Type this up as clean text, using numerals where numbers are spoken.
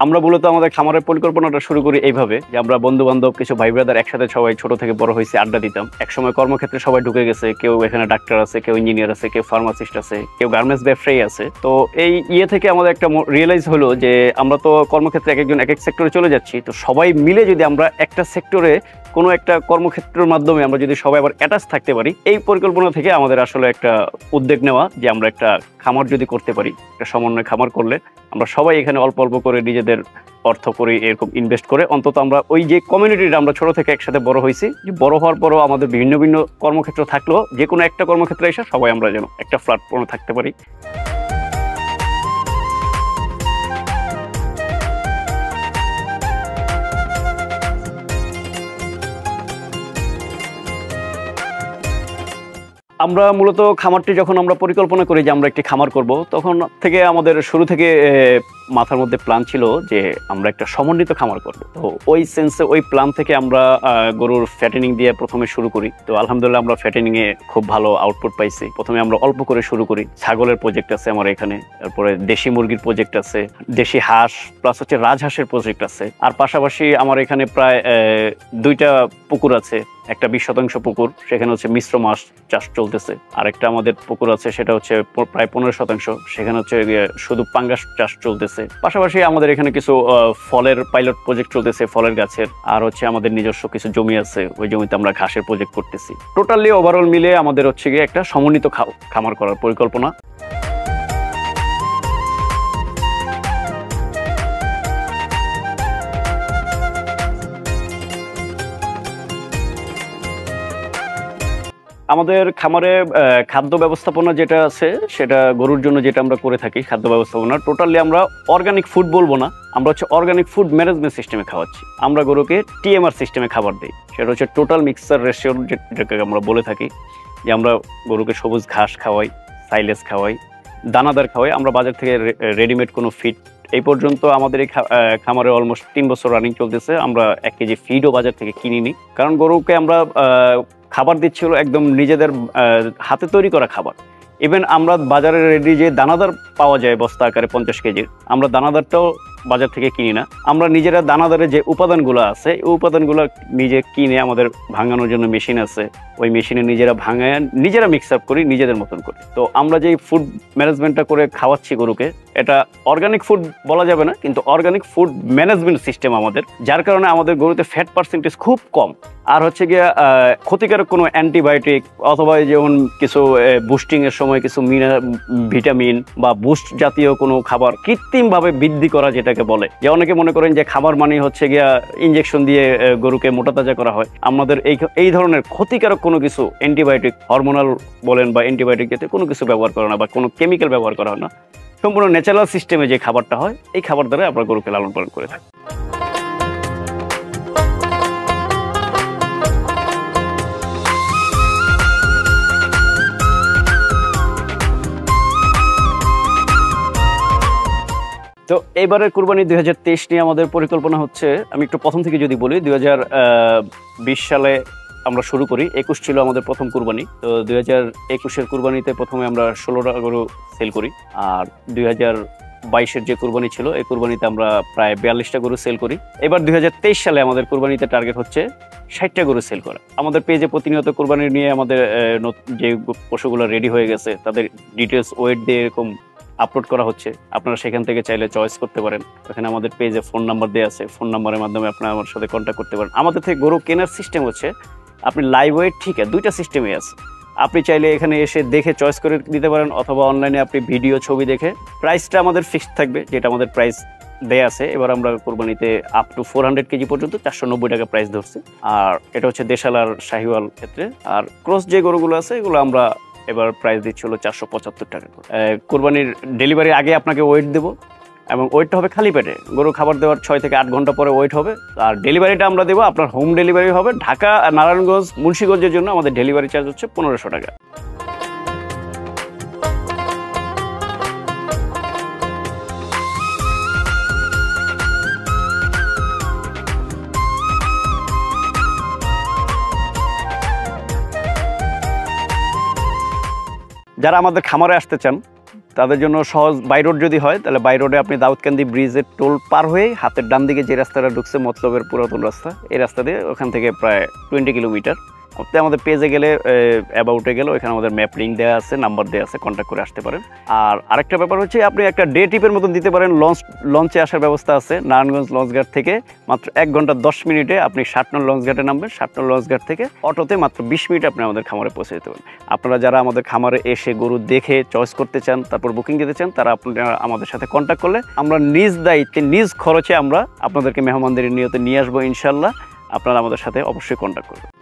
আমরা মূলত আমাদের খামারের পরিকল্পনাটা শুরু করি এইভাবে যে আমরা বন্ধু বান্ধব কিছু ভাই ব্রাদার একসাথে সবাই ছোট থেকে বড় হয়েছে, আড্ডা দিতাম। একসময় কর্মক্ষেত্রে সবাই ঢুকে গেছে, কেউ এখানে ডাক্তার আছে, কেউ ইঞ্জিনিয়ার আছে, কেউ ফার্মাসিস্ট আছে, কেউ গার্মেন্টস ব্যবসায়ী আছে। তো এই থেকে আমাদের একটা রিয়েলাইজ হলো যে আমরা তো কর্মক্ষেত্রে এক একজন এক এক সেক্টরে চলে যাচ্ছি, তো সবাই মিলে যদি আমরা একটা সেক্টরে কোনো একটা কর্মক্ষেত্রের মাধ্যমে আমরা যদি সবাই আবার অ্যাটাচ থাকতে পারি, এই পরিকল্পনা থেকে আমাদের আসলে একটা উদ্যোগ নেওয়া যে আমরা একটা খামার যদি করতে পারি, একটা সমন্বয় খামার করলে আমরা সবাই এখানে অল্প অল্প করে নিজেদের অর্থ করে এরকম ইনভেস্ট করে অন্তত আমরা ওই যে কমিউনিটিটা আমরা ছোট থেকে একসাথে বড় হয়েছি, যে বড় হওয়ার পরও আমাদের ভিন্ন ভিন্ন কর্মক্ষেত্র থাকলেও যে কোনো একটা কর্মক্ষেত্রে এসে সবাই আমরা যেন একটা প্ল্যাটফর্মে থাকতে পারি। আমরা মূলত খামারটি যখন আমরা পরিকল্পনা করি যে আমরা একটি খামার করব, তখন থেকে আমাদের শুরু থেকে মাথার মধ্যে প্ল্যান ছিল যে আমরা একটা সমন্বিত খামার করব। তো ওই সেন্সে ওই প্ল্যান থেকে আমরা গরুর ফ্যাটেনিং দিয়ে প্রথমে শুরু করি। তো আলহামদুলিল্লাহ আমরা ফ্যাটেনিং এ খুব ভালো আউটপুট পাইছি। প্রথমে আমরা অল্প করে শুরু করি। ছাগলের প্রজেক্ট আছে আমার এখানে, তারপরে দেশি মুরগির প্রজেক্ট আছে, দেশি হাঁস প্লাস হচ্ছে রাজহাঁসের প্রজেক্ট আছে। আর পাশাপাশি আমার এখানে প্রায় 2টা পুকুর আছে। একটা 20% পুকুর, সেখানে হচ্ছে মিশ্র মাছ চাষ চলতেছে। আর একটা আমাদের পুকুর আছে, সেটা হচ্ছে প্রায় 15%, সেখানে হচ্ছে শুধু পাঙ্গাস চাষ চলতেছে। পাশাপাশি আমাদের এখানে কিছু ফলের পাইলট প্রজেক্ট চলতেছে, ফলের গাছের। আর হচ্ছে আমাদের নিজস্ব কিছু জমি আছে, ওই জমিতে আমরা ঘাসের প্রজেক্ট করতেছি। টোটালি ওভারঅল মিলে আমাদের হচ্ছে গিয়ে একটা সমন্বিত খামার করার পরিকল্পনা। আমাদের খামারে খাদ্য ব্যবস্থাপনা যেটা আছে, সেটা গরুর জন্য যেটা আমরা করে থাকি খাদ্য ব্যবস্থাপনা, টোটালি আমরা অর্গানিক ফুড বলবো না, আমরা হচ্ছে অর্গানিক ফুড ম্যানেজমেন্ট সিস্টেমে খাওয়াচ্ছি। আমরা গরুকে টিএমআর সিস্টেমে খাবার দিই, সেটা হচ্ছে টোটাল মিক্সার রেশিও, যেটাকে আমরা বলে থাকি যে আমরা গরুকে সবুজ ঘাস খাওয়াই, সাইলেজ খাওয়াই, দানাদার খাওয়াই। আমরা বাজার থেকে রেডিমেড কোনো ফিড এই পর্যন্ত আমাদের এই খামারে অলমোস্ট 3 বছর রানিং চলতেছে। আমরা 1 কেজি ফিডও বাজার থেকে কিনিনি, কারণ গরুকে আমরা খাবার দিচ্ছিল একদম নিজেদের হাতে তৈরি করা খাবার। ইভেন আমরা বাজারে রেডি যে দানাদার পাওয়া যায় বস্তা আকারে 50 কেজির, আমরা দানাদারটাও বাজার থেকে কিনি না। আমরা নিজেরা দানাদারের যে উপাদানগুলো আছে, এই উপাদানগুলো নিজে কিনে, আমাদের ভাঙানোর জন্য মেশিন আছে, ওই মেশিনে নিজেরা ভাঙায় নিজেরা মিক্স আপ করি নিজেদের মতন করে। তো আমরা যে ফুড ম্যানেজমেন্টটা করে খাওয়াচ্ছি গরুকে, এটা অর্গানিক ফুড বলা যাবে না, কিন্তু অর্গানিক ফুড ম্যানেজমেন্ট সিস্টেম আমাদের, যার কারণে আমাদের গরুতে ফ্যাট পার্সেন্টেজ খুব কম। আর হচ্ছে গিয়ে ক্ষতিকারক কোনো অ্যান্টিবায়োটিক অথবা যেমন কিছু বুস্টিং এর সময় কিছু ভিটামিন বা বুস্ট জাতীয় কোনো খাবার কৃত্রিমভাবে বৃদ্ধি করা, যেটাকে বলে যে অনেকে মনে করেন যে খাবার মানে হচ্ছে গিয়া ইনজেকশন দিয়ে গরুকে মোটা তাজা করা হয়। আমাদের এই ধরনের ক্ষতিকারক কোনো কিছু অ্যান্টিবায়োটিক, হরমোনাল বলেন বা অ্যান্টিবায়োটিক জাতীয় কোনো কিছু ব্যবহার করা না, বা কোনো কেমিক্যাল ব্যবহার করা হয় না। সম্পূর্ণ ন্যাচারাল সিস্টেমে যে খাবারটা হয়, এই খাবার দ্বারা আমরা গরুকে লালন পালন করে থাকি। তো এবারের কুরবানি 2023 নিয়ে আমাদের পরিকল্পনা হচ্ছে, আমি একটু প্রথম থেকে যদি বলি, 2020 সালে আমরা শুরু করি। 21 ছিল আমাদের প্রথম কুরবানি। তো 2021-এর কুরবানিতে প্রথমে আমরা 16টা গরু সেল করি। আর 2022-এর যে কুরবানি ছিল, এই কুরবানিতে আমরা প্রায় 42টা গরু সেল করি। এবার 2023 সালে আমাদের কুরবানিতে টার্গেট হচ্ছে 60টা গরু সেল করা। আমাদের পেজে প্রতিনিয়ত কুরবানি নিয়ে আমাদের যে পশুগুলো রেডি হয়ে গেছে, তাদের ডিটেলস ওয়েট দিয়ে এরকম আপলোড করা হচ্ছে। আপনারা সেখান থেকে চাইলে চয়েস করতে পারেন। এখানে আমাদের পেজে ফোন নাম্বার দেওয়া আছে, ফোন নাম্বারের মাধ্যমে আপনারা আমার সাথে কন্ট্যাক্ট করতে পারেন। আমাদের থেকে গরু কেনার সিস্টেম হচ্ছে, আপনি লাইভ ওয়েট, ঠিক আছে, 2টা সিস্টেমই আছে। আপনি চাইলে এখানে এসে দেখে চয়েস করে দিতে পারেন, অথবা অনলাইনে আপনি ভিডিও ছবি দেখে। প্রাইসটা আমাদের ফিক্সড থাকবে, যেটা আমাদের প্রাইস দেয়া আছে। এবার আমরা কোরবানিতে আপ টু 400 কেজি পর্যন্ত 490 টাকা প্রাইস ধরছি। আর এটা হচ্ছে দেশাল আর শাহিওয়াল ক্ষেত্রে। আর ক্রস যে গরুগুলো আছে, এগুলো আমরা এবার প্রাইস দিচ্ছি হলো 475 টাকা করে। কোরবানির ডেলিভারির আগে আপনাকে ওয়েট দেবো, এবং ওয়েটটা হবে খালি পেটে। গরু খাবার দেওয়ার 6 থেকে 8 ঘন্টা পরে ওয়েট হবে। আর ডেলিভারিটা আমরা দেবো, আপনার হোম ডেলিভারি হবে। ঢাকা, নারায়ণগঞ্জ, মুন্সিগঞ্জের জন্য আমাদের ডেলিভারি চার্জ হচ্ছে 1500 টাকা। যারা আমাদের খামারে আসতে চান, তাদের জন্য সহজ, বাই রোড যদি হয় তাহলে বাই রোডে আপনি দাউদকান্দি ব্রিজের টোল পার হয়ে হাতের ডান দিকে যে রাস্তাটা ঢুকছে মতলবের পুরাতন রাস্তা, এই রাস্তা দিয়ে ওখান থেকে প্রায় 20 কিলোমিটার। আপনি আমাদের পেজে গেলে অ্যাবাউটে গেলে ওখানে আমাদের ম্যাপ লিঙ্ক দেওয়া আছে, নাম্বার দেওয়া আছে, কন্ট্যাক্ট করে আসতে পারেন। আর আরেকটা ব্যাপার হচ্ছে আপনি একটা ডে ট্রিপের মতন দিতে পারেন, লঞ্চে আসার ব্যবস্থা আছে। নারায়ণগঞ্জ লঞ্চঘাট থেকে মাত্র 1 ঘন্টা 10 মিনিটে আপনি 7 নং লঞ্চঘাটে নামবেন। 7 নং লঞ্চঘাট থেকে অটোতে মাত্র 20 মিনিটে আপনি আমাদের খামারে পৌঁছে যেতে পারেন। আপনারা যারা আমাদের খামারে এসে গরু দেখে চয়েস করতে চান, তারপর বুকিং দিতে চান, তারা আপনারা আমাদের সাথে কন্ট্যাক্ট করলে আমরা নিজ দায়িত্বে নিজ খরচে আমরা আপনাদেরকে মেহমানদের নিয়তে নিয়ে আসবো ইনশাল্লাহ। আপনারা আমাদের সাথে অবশ্যই কন্ট্যাক্ট করবেন।